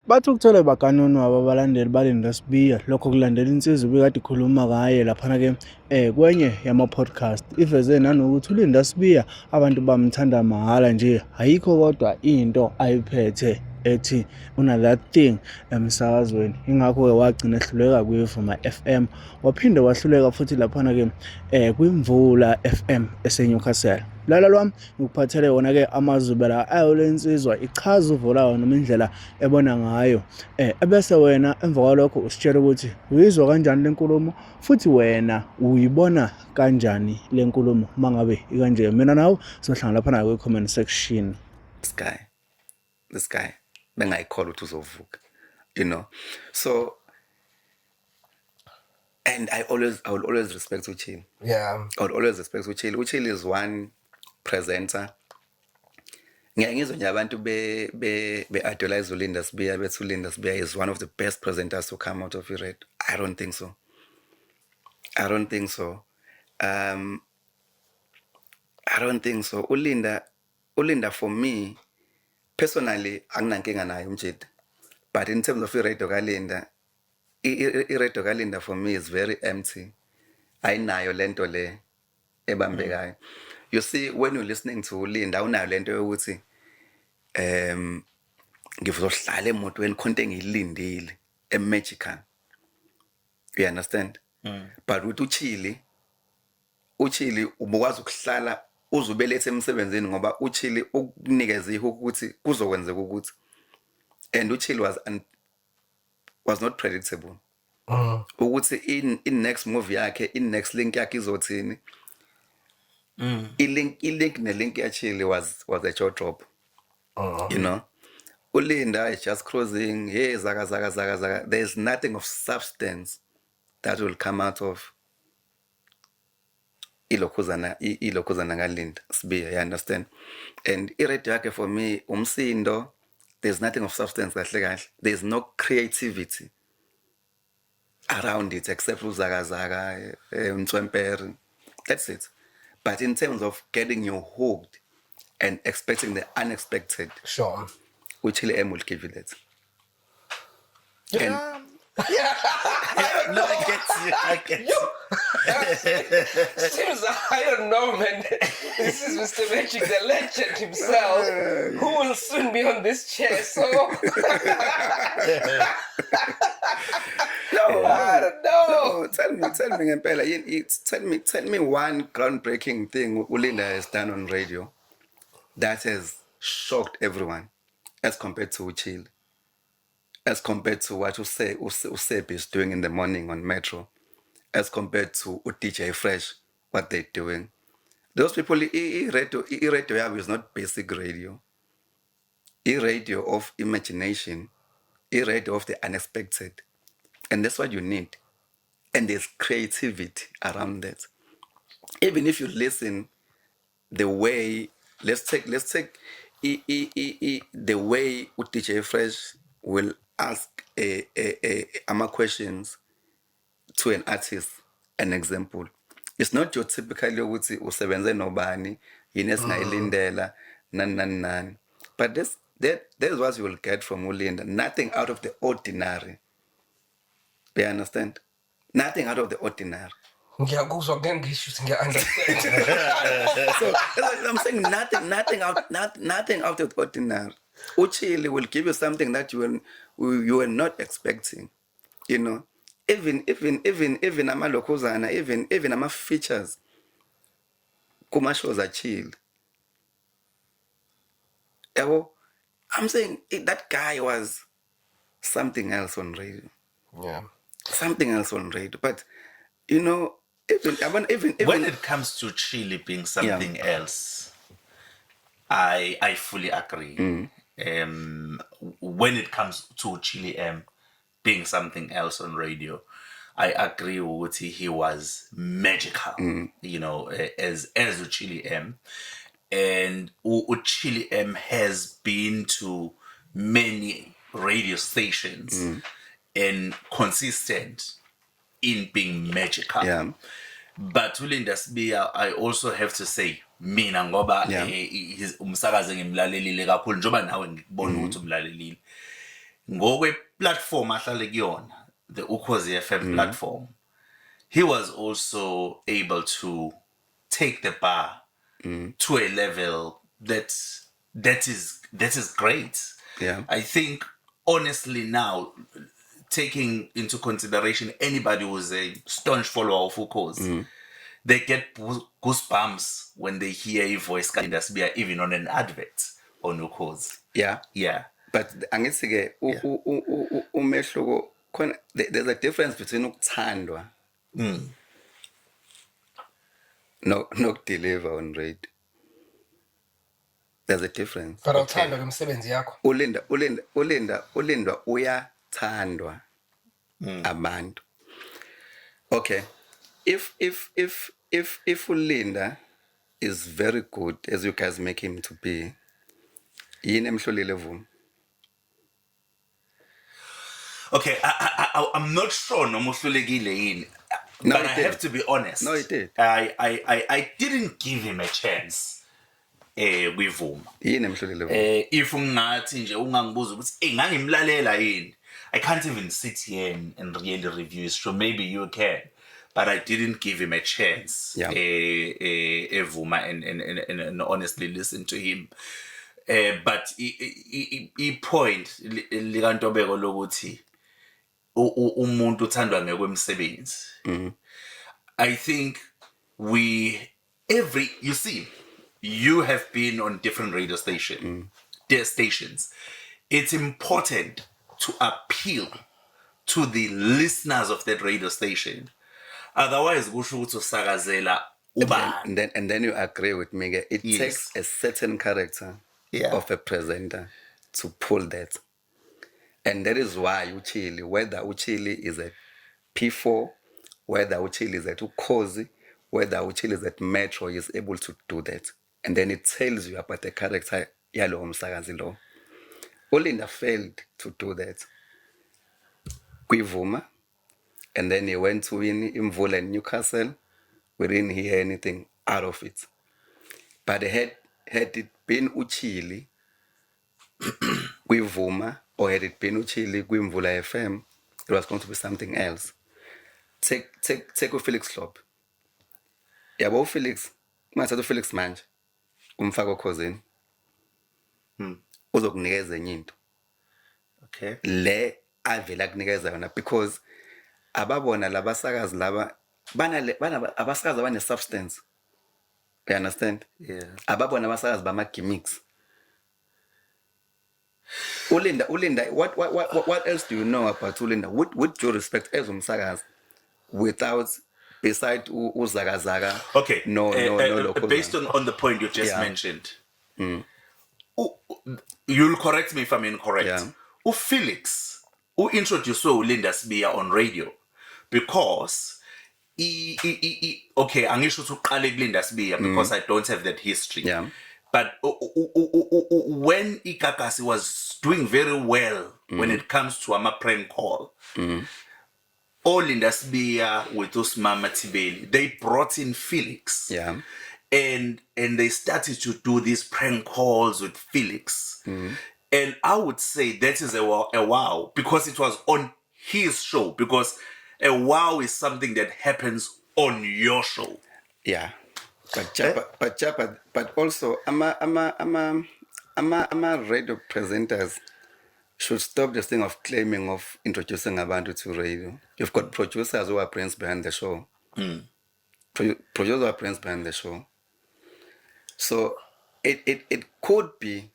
Bathi ukuthole bakanoni wabo abalandeli baLinda Sibiya, lokho kulandela insizwa ebikade ikhuluma ngaye laphana-ke kwenye yama-podcast. Iveze nanokuthi uLinda Sibiya abantu bamthanda mahhala nje, ayikho kodwa into ayiphethe ethi una-that thing emsakazweni. Yingakho-ke wagcina ehluleka kwiVuma FM, waphinde wahluleka futhi laphana-ke kwiMvula FM eseNewcastle. Lala lwami ngikuphathele wona-ke amazwi la ayole insizwa ichaza uvo layo noma indlela ebona ngayo, ebese wena emva kwalokho usitshela ukuthi uyizwa kanjani le nkulumo futhi wena uyibona kanjani le nkulumo uma ngabe ikanje. Mina nawe sizohlangana laphana kwi-comment section. This guy bengayikholwa ukuthi uzovuka, you know. So and I will always respect Uchili. Yeah. I would always respect Uchili. Uchili is one presenter. Ngiyangizwa nje abantu be idolize uLinda Sibiya, bethi uLinda Sibiya is one of the best presenters to come out of iRadio. I don't think so. I don't think so. Ulinda for me personally anginankinga naye umjidi. But in terms of iRadio kaLinda, iRadio kaLinda for me is very empty. Ayinayo lento le ebambekayo. You see, when you're listening to Linda, awunayo lento yokuthi ngizohlala emotweni khonto engiyilindile magical. You understand? But with Uchili ubukwazi ukuhlala uzubelethe emsebenzini ngoba Uchili ukunikeza ihope ukuthi kuzokwenzeka ukuthi. And Uchili was not predictable. Ukuthi in next movie yakhe, in next link yakhe izothini. I-link ne-link actually was a jaw drop. You know, uLinda is just closing. Hey, zaga. There's nothing of substance that will come out of ilokhuzana kaLinda Sibiya. You understand? And iRadio yakhe for me, umsindo. There's nothing of substance kahle. There's no creativity around it except zaga, Mtswempere. That's it. But in terms of getting you hooked and expecting the unexpected, Sure. Uchili M will give you that. Yeah. No, I get you. Seems I don't know, man. This is Mr. Magic, the legend himself, who will soon be on this chair. So No, I don't know. No, tell me, Ngempela, tell me one groundbreaking thing uLinda has done on radio that has shocked everyone as compared to Uchili, as compared to what Useb is doing in the morning on Metro, as compared to DJ Fresh, what they're doing. Those people, radio is not basic radio. Radio of imagination, radio of the unexpected. And that's what you need. And there's creativity around that. Even if you listen the way, let's take the way DJ Fresh will ask questions to an artist, an example. It's not your typical yokuthi usebenze nobani, yini esingayilindela, nani. But that's what you will get from uLinda. Nothing out of the ordinary. You understand? Nothing out of the ordinary. Ngiyakuzwa ngengisho ngiya-understand. So I'm saying nothing out of the ordinary. Uchili will give you something that you were not expecting. You know, even amalokhuzana, even ama features. Kuma shows are chill. I'm saying that guy was something else on radio. Yeah. Something else on radio. But you know, even when it comes to Chile being something else, I fully agree. When it comes to Chile being something else on radio, I agree with he was magical. You know, as Chile M, and Chile M has been to many radio stations and consistent in being magical. Yeah. But uLinda Sibiya, I also have to say, mina ngoba umsakazi ngimlalelile kakhulu njoba nawe ngikubona ukuthi umlalelile. ngokwe platform ahlale kuyona, the Ukhozi FM platform, he was also able to take the bar to a level that is great. Yeah. I think honestly now, taking into consideration anybody who's a staunch follower of Ukhozi, they get goosebumps when they hear a voice Linda Sibia even on an advert on Ukhozi. Yeah. Yeah. But angithi ke umehluko khona, there's a difference between ukuthandwa nokudeliver on radio. There's a difference. But awuthandwa ngemisebenzi yakho. Ulinda uyathandwa abantu. Okay. If Ulinda is very good as you guys make him to be, yini emhlolile Vuma? Okay, I'm not sure noma uhlulekile yini. No, But I have to be honest. No, he did. I didn't give him a chance kwivuma. Yini emhlolile Vuma? If ungathi nje ungangibuza ukuthi ngangimlalela yini, I can't even sit here and really review his show. Maybe you can, but I didn't give him a chance. Yeah. Vuma and honestly listen to him. But I point likantobeko lokuthi umuntu uthandwa ngekwemsebenzi. I think you see, you have been on different radio stations. It's important to appeal to the listeners of that radio station. Otherwise, kusho ukuthi usakazela ubani. And then you agree with me. It takes a certain character of a presenter to pull that. And that is why Uchili, whether Uchili is at P4, whether Uchili is at Ukhozi, whether Uchili is at Metro, is able to do that. And then it tells you about the character yalo umsakazi lo. Ulinda failed to do that. Kwivuma, and then he went to win Imvula and Newcastle. We didn't hear anything out of it. But had it been Uchili, Kwivuma, or had it been Uchili, Kwimvula FM, it was going to be something else. Take Felix Klopp. Yabo Felix, mathatha Felix manje, umfaka Ukhozini. Uzokunikeza enye into. Okay. Le avela kunikeza yona, because ababona labasakazi laba abasakazi abane substance. You understand? Yeah. Ababona abasakazi bama gimmicks. Ulinda, what else do you know about Ulinda? With due respect as umsakazi, without beside uzagazaga. Okay. No. Based on the point you just mentioned, you'll correct me if I'm incorrect. Yeah. Felix, who introduced Linda Sibia on radio, because okay, angisho to uqale Linda Sibia because I don't have that history. Yeah. But when Ikakasi was doing very well when it comes to a prank call, Linda Sibia with Usmama Tibeli, they brought in Felix. Yeah. And they started to do these prank calls with Felix. And I would say that is a wow, because it was on his show, because a wow is something that happens on your show. Yeah. But also ama radio presenters should stop this thing of claiming of introducing abantu to radio. You've got producers who are brains behind the show. Producers are brains behind the show. So it could be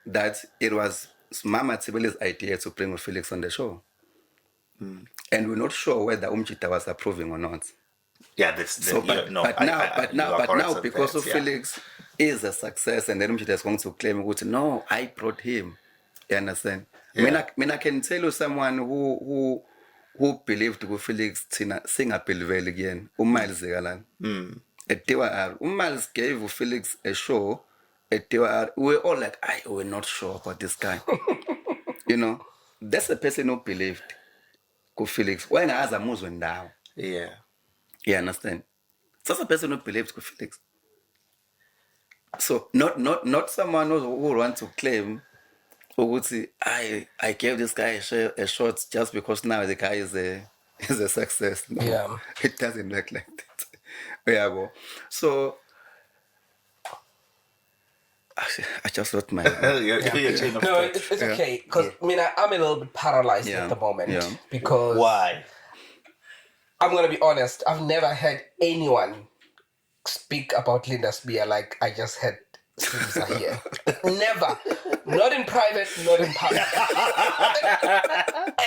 that it was Mama Tibeli's idea to bring Felix on the show. And we're not sure whether Umchita was approving or not. Yeah, but now because of Felix is a success, and then Umchita is going to claim, no, I brought him. You understand? Yeah. I can tell you someone who believed Felix singer Pilvel again, Miles Zegalan. Miles gave Felix a show. We were all like, we're not sure about this guy. You know, that's the person who believed Felix. Why not as a Muslim now? Yeah. You understand? That's the person who believes Felix. So not someone who wants to claim ukuthi I gave this guy a shot just because now the guy is a success. No, Yeah. it doesn't work like that. Yeah, so I just wrote my. Your chain of No, thought. it's okay. Because, I mean, I'm a little bit paralyzed Yeah. at the moment. Yeah. Because Why? I'm going to be honest, I've never heard anyone speak about Linda Spear like I just heard Slimsa here. Never. Not in private, not in public.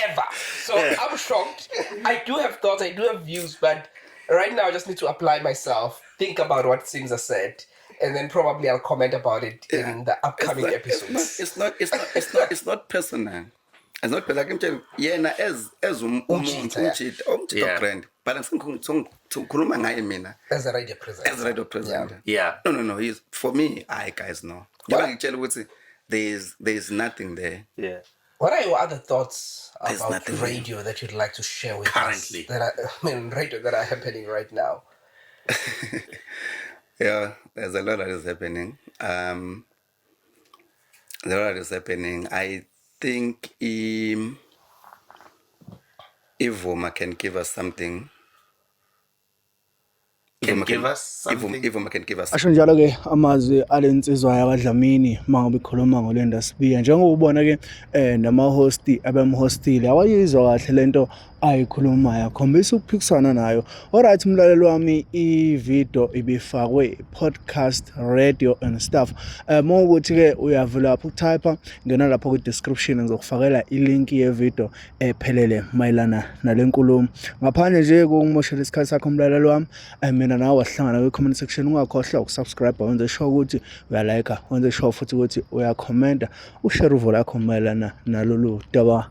Ever. So I'm shocked. I do have thoughts, I do have views, but right now I just need to apply myself, think about what Simza said, and then probably I'll comment about it in the upcoming episodes. It's not personal. It's not like I'm telling yena as Umchitha, yeah. Yeah. brand. But I'm ngikhuluma ngaye mina As a radio presenter. as radio presenter. Yeah. No. He's for me. I guys know. There's nothing there. Yeah. What are your other thoughts There's about nothing radio that you'd like to share with Currently. us? Radio that are happening right now. Yeah, there's a lot that is happening. I think Ivoma can give us something. Can give us something. Ivoma can give us. Asho njalo-ke amazwi alensizwa yakwaDlamini uma ngabe ikhuluma ngoLinda Spear njengoba ubona ke nama-hosti abemhostile awayizwa kahle lento ayikhulumayo akhombisa ukuphikisana nayo. Alright mlaleli wami, i-video ibifakwe podcast radio and stuff. Uma ukuthi ke uyavula lapho ukutype ngena lapho ku-description ngizokufakela ilink ye-video ephelele mayelana nalenkulumo. Ngaphandle nje kokumoshela isikhathi sakho mlaleli wami, mina nawe wasihlangana kwi-comment section, ungakhohlwa ukusubscribe, wenze sure ukuthi uyalike, wenze sure futhi ukuthi uyakhomenta, ushare uvo lakho mayelana nalolu daba